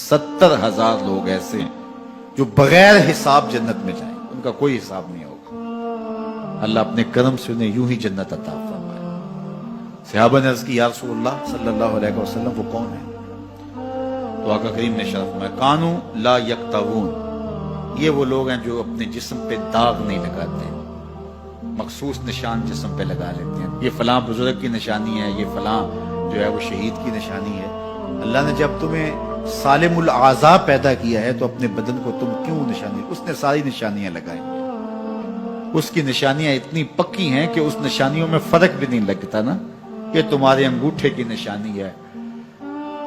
70,000 लोग ऐसे हैं जो बगैर हिसाब जन्नत में जाएंगे, उनका कोई हिसाब नहीं होगा। अल्लाह अपने करम से उन्हें यूं ही जन्नत अता फरमाए। सहाबा ने अर्ज़ की, या रसूलल्लाह सल्लल्लाहु अलैहि वसल्लम वो कौन है? तो आका करीम ने शर्फ में, कानू ला यक्तवून, ये वो लोग हैं जो अपने जिस्म पे दाग नहीं लगाते, मखसूस निशान जिस्म पे लगा लेते हैं। ये फलां बुजुर्ग की निशानी है, ये फलां जो है वो शहीद की निशानी है। अल्लाह ने जब तुम्हें सालिमुल आज़ा पैदा किया है तो अपने बदन को तुम क्यों निशानी, उसने सारी निशानियां लगाई हैं। उसकी निशानियां इतनी पक्की हैं कि उस निशानियों में फर्क भी नहीं लगता ना। ये तुम्हारे अंगूठे की निशानी है,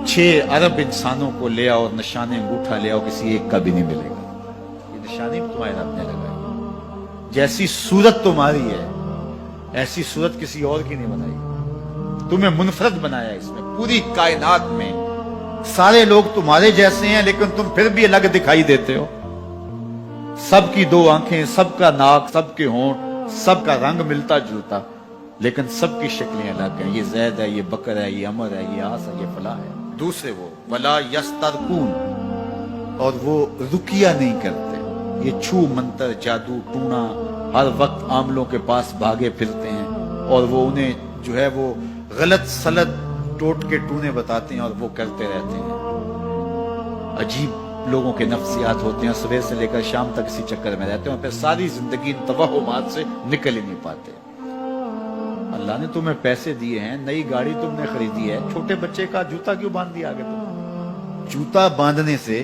6 अरब इंसानों को ले आओ, निशान अंगूठा ले आओ, किसी एक का भी नहीं मिलेगा। ये निशानी तुम्हारे रब ने लगाई। जैसी सूरत तुम्हारी है ऐसी सूरत किसी और की नहीं बनाई। तुम्हें मुनफरद बनाया इसमें, पूरी कायनात में सारे लोग तुम्हारे जैसे हैं लेकिन तुम फिर भी अलग दिखाई देते हो। सबकी 2 आंखें, सबका नाक, सबके होंठ, सबका रंग मिलता जुलता, लेकिन सबकी शक्लें अलग हैं। ये जैद है, ये बकर है, ये अमर है, ये आस है, ये फला है। दूसरे वो वला यस्तरकून, और वो रुकिया नहीं करते। ये छू मंतर, जादू टूना, हर वक्त आमलों के पास भागे फिरते हैं और वो उन्हें जो है वो गलत सलत टोट के टूने बताते हैं और वो करते रहते हैं। अजीब लोगों के नफ्सियात होते हैं, सुबह से लेकर शाम तक इसी चक्कर में रहते हैं और फिर सारी जिंदगी इन तवहुमात से निकल ही नहीं पाते। अल्लाह ने तुम्हें पैसे दिए हैं, नई गाड़ी तुमने खरीदी है, छोटे बच्चे का जूता क्यों बांध दिया आगे तुम? जूता बांधने से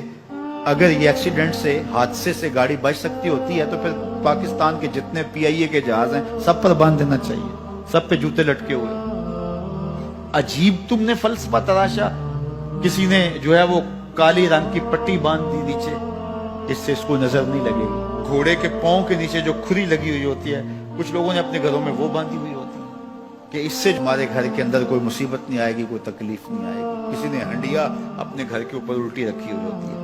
अगर ये एक्सीडेंट से, हादसे से गाड़ी बच सकती होती है तो फिर पाकिस्तान के जितने PIA के जहाज हैं सब पर बांध देना चाहिए, सब पे जूते लटके हुए। अजीब तुमने फलसफा तराशा। किसी ने जो है वो काली रंग की पट्टी बांध दी नीचे जिससे इसको नजर नहीं लगेगी। घोड़े के पांव के नीचे जो खुरी लगी हुई होती है, कुछ लोगों ने अपने घरों में वो बांधी हुई होती है कि इससे हमारे घर के अंदर कोई मुसीबत नहीं आएगी, कोई तकलीफ नहीं आएगी। किसी ने हंडिया अपने घर के ऊपर उल्टी रखी हुई होती है,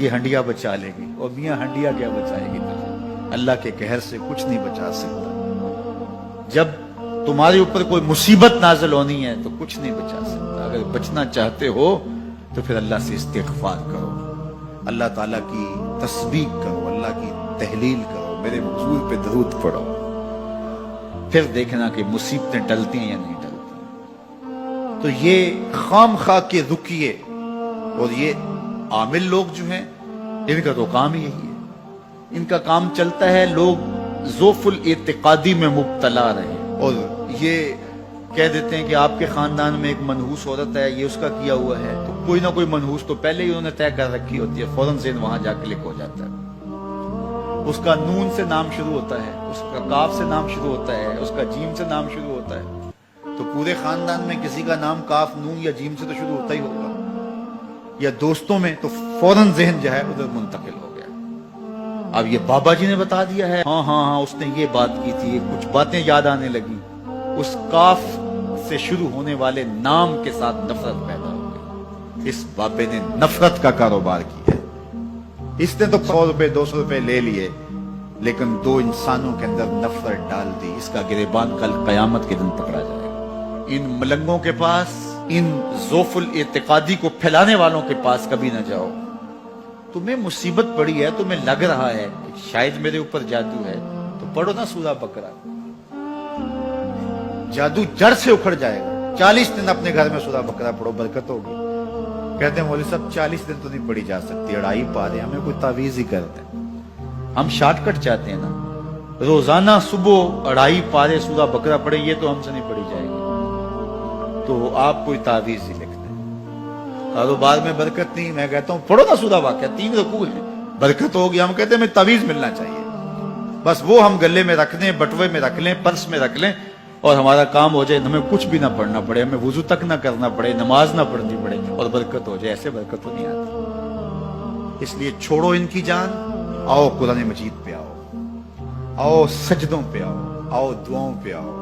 ये हंडिया बचा लेगी। और मियां हंडिया क्या बचाएगी तुझे? अल्लाह के कहर से कुछ नहीं बचा सकता। जब तुम्हारे ऊपर कोई मुसीबत नाज़िल होनी है तो कुछ नहीं बचा सकता। अगर बचना चाहते हो तो फिर अल्लाह से इस्तिग़फ़ार करो, अल्लाह ताला की तस्बीह करो, अल्लाह की तहलील करो, मेरे हुजूर पे दरूद पढ़ो, फिर देखना कि मुसीबतें टलती हैं या नहीं टलती। तो ये खामखा के रुकिए, और ये आमिल लोग जो हैं इनका तो काम ही यही है। इनका काम चलता है लोग ज़ोफ़ुल इत्तिक़ादी में मुब्तला रहे और ये कह देते हैं कि आपके खानदान में एक मनहूस औरत है, ये उसका किया हुआ है, तो कोई ना कोई मनहूस तो पहले ही उन्होंने तय कर रखी होती है, फौरन ज़हन वहां जाके क्लिक हो जाता है। उसका नून से नाम शुरू होता है, उसका काफ से नाम शुरू होता है, उसका जीम से नाम शुरू होता है, तो पूरे खानदान में किसी का नाम काफ, नून या जीम से तो शुरू होता ही होगा। या दोस्तों में तो फौरन ज़हन जो है उधर मुंतकिल हो गया। अब ये बाबा जी ने बता दिया है, हाँ हाँ हाँ उसने ये बात की थी, कुछ बातें याद आने लगी, उस काफ से शुरू होने वाले नाम के साथ नफरत पैदा हो गई। इस बाबे ने नफरत का कारोबार किया। इसने तो 100 रुपए 200 रुपए ले लिए, लेकिन 2 इंसानों के अंदर नफरत डाल दी। इसका गिरेबान कल कयामत के दिन पकड़ा जाएगा। इन मलंगों के पास, इन ज़ोफ़ुल इत्तिक़ादी को फैलाने वालों के पास कभी ना जाओ। तुम्हें मुसीबत पड़ी है, तुम्हें लग रहा है कि शायद मेरे ऊपर जादू है, तो पढ़ो ना सूरा बकरा, जादू जड़ से उखड़ जाएगा। 40 दिन अपने घर में सूरा बकरा पढ़ो, बरकत होगी। कहते हैं मौलवी साहब 40 दिन तो नहीं पढ़ी जा सकती, 2.5 पारे, हमें कोई तावीज ही करते हैं। हम शॉर्टकट चाहते हैं ना, रोजाना सुबह 2.5 पारे सूरा बकरा पढ़े, ये तो हमसे नहीं पढ़ी जाएगी, तो आप कोई तावीज ही लिखते हैं। कारोबार में बरकत नहीं, मैं कहता हूँ पढ़ो ना सूरा वाक़या, 3 रुकू है, बरकत होगी। हम कहते हैं हमें तावीज मिलना चाहिए, बस वो हम गले में रख लें, बटुए में रख लें, पर्स में रख लें और हमारा काम हो जाए, हमें कुछ भी ना पढ़ना पड़े, हमें वुजू तक ना करना पड़े, नमाज ना पढ़नी पड़े और बरकत हो जाए। ऐसे बरकत तो नहीं आती। इसलिए छोड़ो इनकी जान, आओ कुरान मजीद पे आओ सजदों पे आओ दुआओं पे आओ।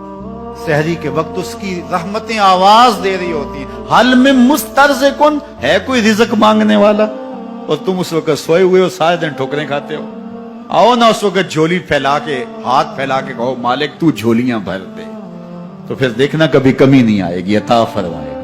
सहरी के वक्त उसकी रहमतें आवाज दे रही होती हैं, हल में मुस्तरज़िकुन, है कोई रिज़्क़ मांगने वाला, और तुम उस वक्त सोए हुए हो, सारे दिन ठोकरें खाते हो। आओ ना उस वक्त झोली फैला के, हाथ फैला के कहो मालिक तू झोलियां भर दे, तो फिर देखना कभी कमी नहीं आएगी, अता फरमाएगा।